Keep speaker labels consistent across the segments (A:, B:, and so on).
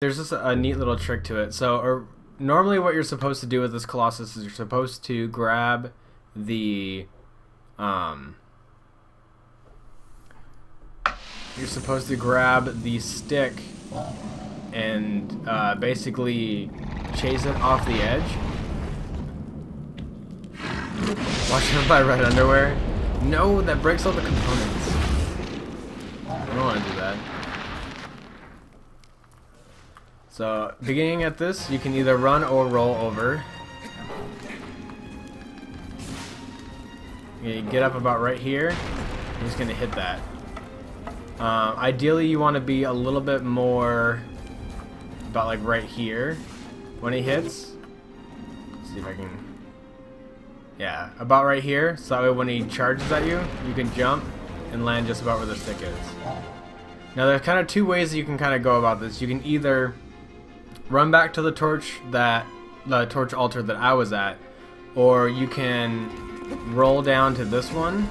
A: there's just a neat little trick to it. So normally what you're supposed to do with this Colossus is you're supposed to grab the stick and basically chase it off the edge. Watch out by red underwear. No, that breaks all the components. I don't want to do that. So, beginning at this, you can either run or roll over. You get up about right here. You're just going to hit that. Ideally, you want to be a little bit more about like right here when he hits. Let's see if I can... Yeah, about right here. So that way when he charges at you, you can jump and land just about where the stick is. Now, there's kind of two ways that you can kind of go about this. You can either run back to the torch altar that I was at, or you can roll down to this one.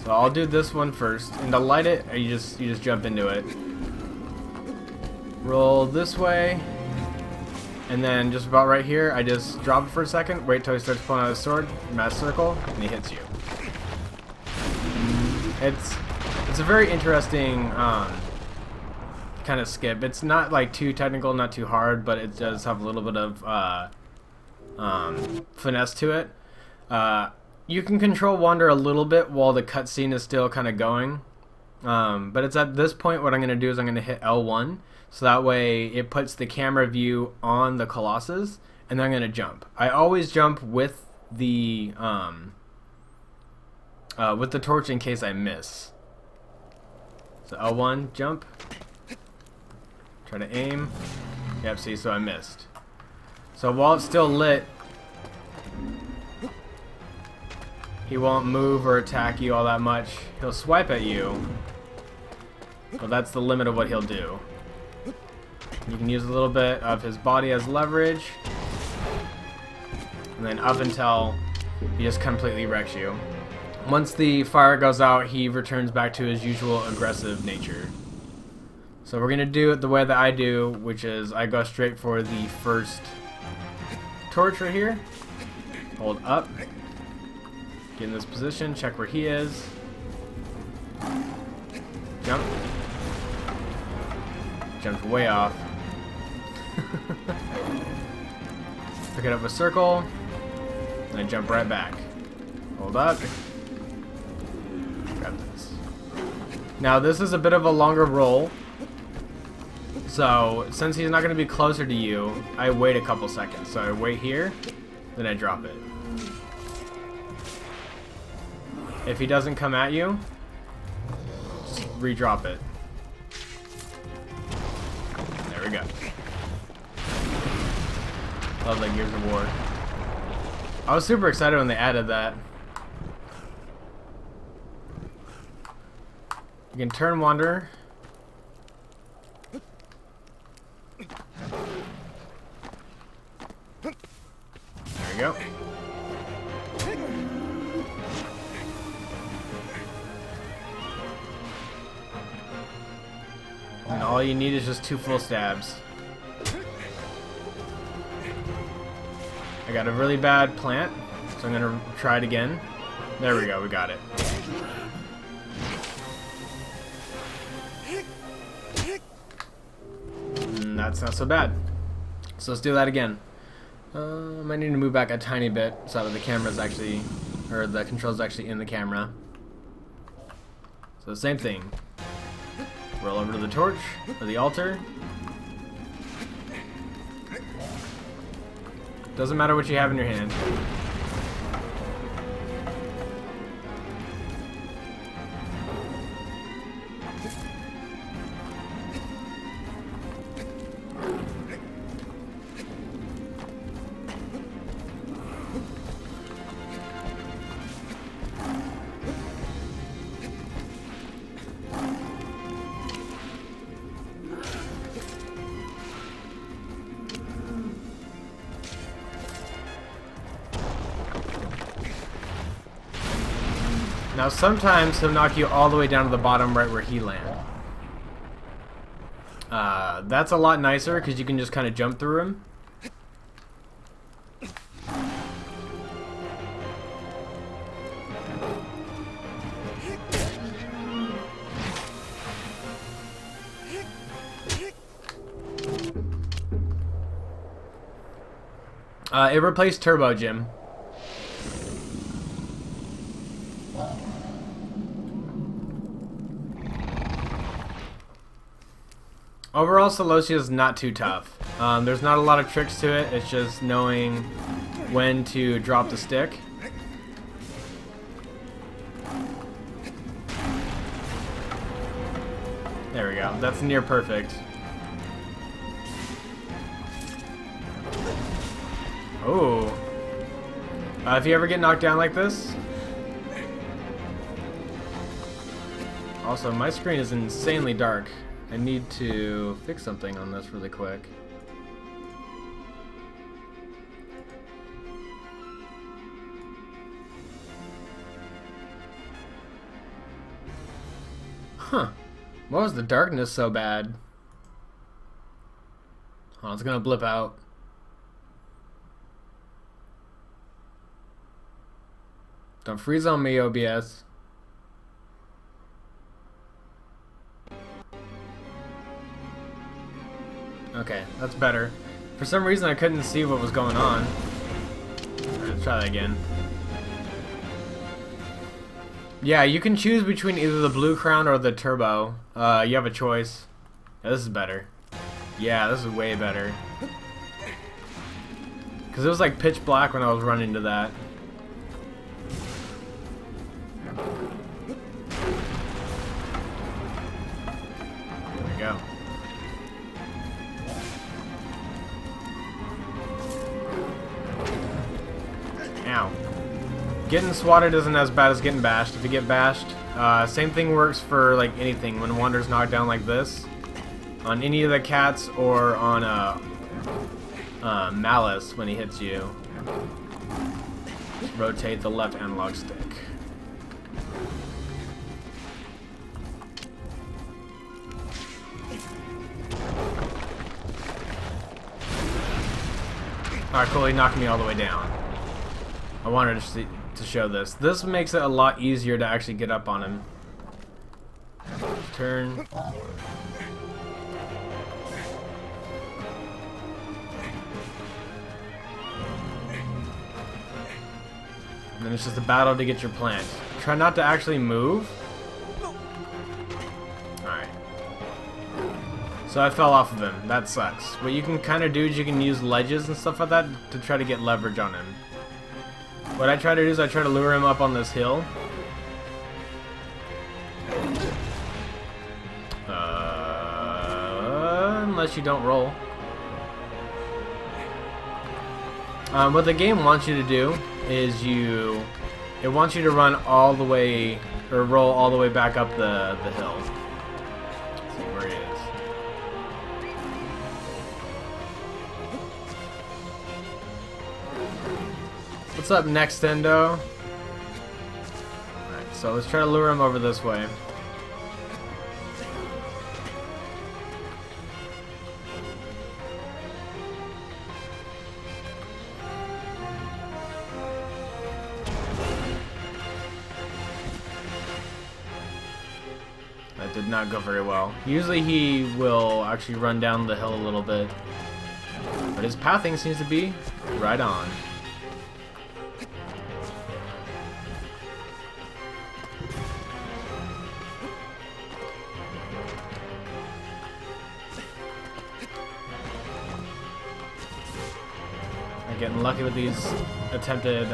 A: So I'll do this one first, and to light it, you just jump into it. Roll this way, and then just about right here, I just drop it for a second, wait till he starts pulling out his sword, mass circle, and he hits you. It's a very interesting kind of skip. It's not like too technical, not too hard, but it does have a little bit of finesse to it. You can control Wander a little bit while the cutscene is still kind of going, but it's at this point what I'm going to do is I'm going to hit L1, so that way it puts the camera view on the Colossus, and then I'm going to jump. I always jump with the torch in case I miss. So L1, jump. Try to aim. Yep, see, so I missed. So while it's still lit, he won't move or attack you all that much. He'll swipe at you, but that's the limit of what he'll do. You can use a little bit of his body as leverage, and then up until he just completely wrecks you. Once the fire goes out, he returns back to his usual aggressive nature. So we're going to do it the way that I do, which is I go straight for the first torch right here. Hold up. Get in this position, check where he is. Jump. Jumped way off. Pick it up a circle, and I jump right back. Hold up. Grab this. Now this is a bit of a longer roll, so since he's not going to be closer to you, I wait a couple seconds. So I wait here, then I drop it. If he doesn't come at you, just re-drop it. There we go. Love that Gears of War. I was super excited when they added that. You can turn Wander. There we go. And all you need is just 2 full stabs. I got a really bad plant, so I'm gonna try it again. There we go, we got it. And that's not so bad. So let's do that again. I need to move back a tiny bit so that the camera's actually, or the control's actually in the camera. So same thing. Roll over to the torch, or the altar. Doesn't matter what you have in your hand. Now sometimes he'll knock you all the way down to the bottom right where he lands. That's a lot nicer because you can just kind of jump through him. It replaced Turbo Gym. Overall, Celosia is not too tough. There's not a lot of tricks to it. It's just knowing when to drop the stick. There we go. That's near perfect. Oh. If you ever get knocked down like this. Also, my screen is insanely dark. I need to fix something on this really quick. Huh. Why was the darkness so bad? Oh, it's gonna blip out. Don't freeze on me, OBS. Okay, that's better. For some reason I couldn't see what was going on. Alright, let's try that again. Yeah, you can choose between either the blue crown or the turbo. You have a choice. Yeah, this is better. Yeah, this is way better. Because it was like pitch black when I was running to that. There we go. Ow. Getting swatted isn't as bad as getting bashed. If you get bashed, same thing works for like anything. When Wander's knocked down like this, on any of the cats or on Malice when he hits you, just rotate the left analog stick. Alright, cool, he knocked me all the way down. I wanted to show this. This makes it a lot easier to actually get up on him. Turn. And then it's just a battle to get your plant. Try not to actually move. Alright. So I fell off of him. That sucks. What you can kind of do is you can use ledges and stuff like that to try to get leverage on him. What I try to do is I try to lure him up on this hill. Unless you don't roll. What the game wants you to do is it wants you to run all the way, or roll all the way back up the hill. Let's see where he is. What's up, Nextendo? Alright, so let's try to lure him over this way. That did not go very well. Usually he will actually run down the hill a little bit, but his pathing seems to be right on. I'm getting lucky with these attempted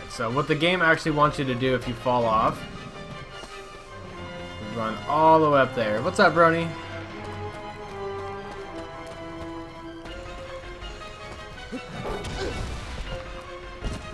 A: so what the game actually wants you to do if you fall off is run all the way up there. What's up, Brony?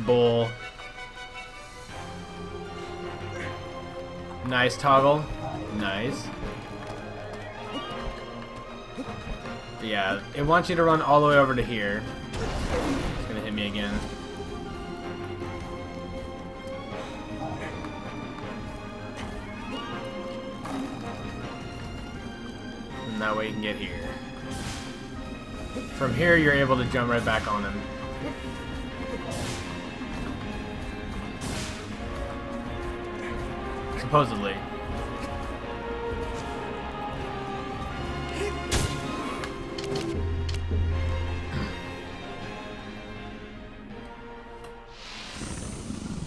A: Bull. Nice toggle. Nice. Yeah, it wants you to run all the way over to here. hit me again. And that way you can get here. From here, you're able to jump right back on him. Supposedly.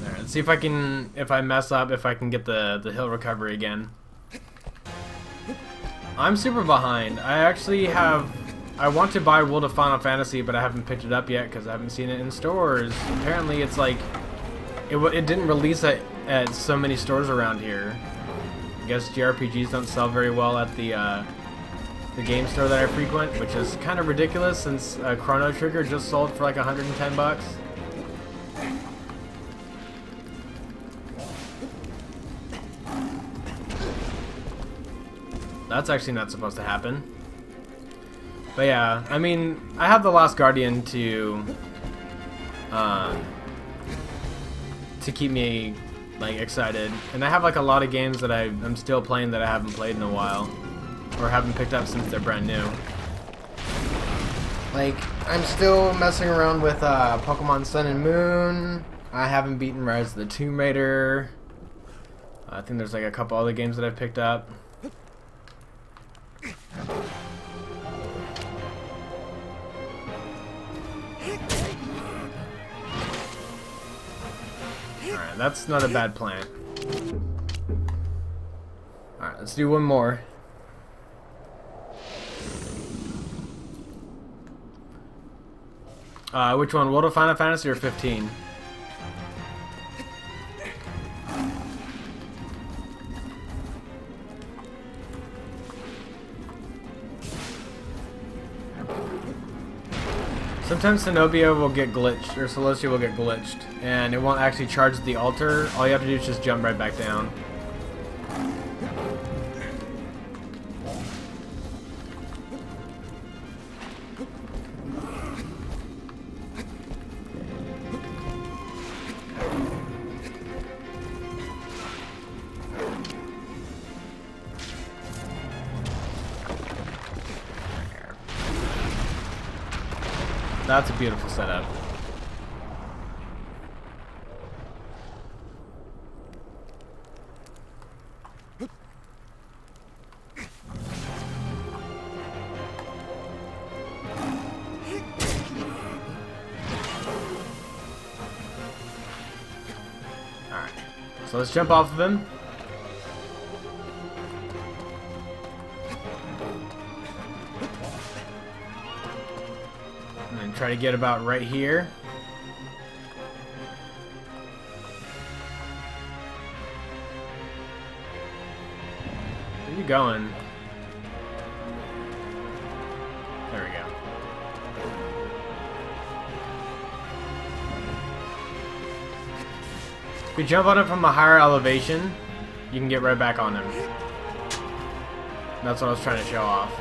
A: Alright, let's see if I can, if I mess up, if I can get the hill recovery again. I'm super behind. I want to buy World of Final Fantasy, but I haven't picked it up yet because I haven't seen it in stores. Apparently it's like, it didn't release at so many stores around here. I guess JRPGs don't sell very well at the game store that I frequent, which is kind of ridiculous since Chrono Trigger just sold for like 110 bucks. That's actually not supposed to happen. But yeah, I mean, I have The Last Guardian to keep me like excited, and I have like a lot of games that I'm still playing that I haven't played in a while, or haven't picked up since they're brand new. Like, I'm still messing around with Pokemon Sun and Moon. I haven't beaten Rise of the Tomb Raider. I think there's like a couple other games that I've picked up. Alright, that's not a bad plan. Alright, let's do one more. Which one? World of Final Fantasy or 15? Sometimes Zenobia will get glitched, or Celosia will get glitched, and it won't actually charge the altar. All you have to do is just jump right back down. That's a beautiful setup. Alright, so let's jump off of him. And try to get about right here. Where are you going? There we go. If you jump on it from a higher elevation, you can get right back on him. That's what I was trying to show off.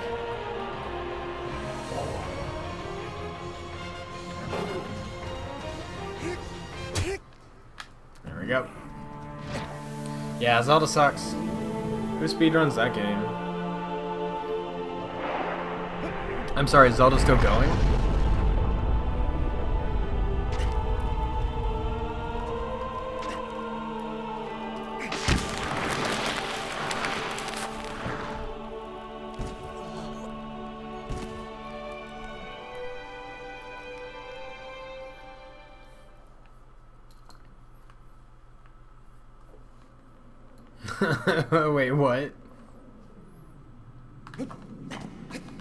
A: There we go. Yeah, Zelda sucks. Who speedruns that game? I'm sorry, Zelda's still going? Wait, what?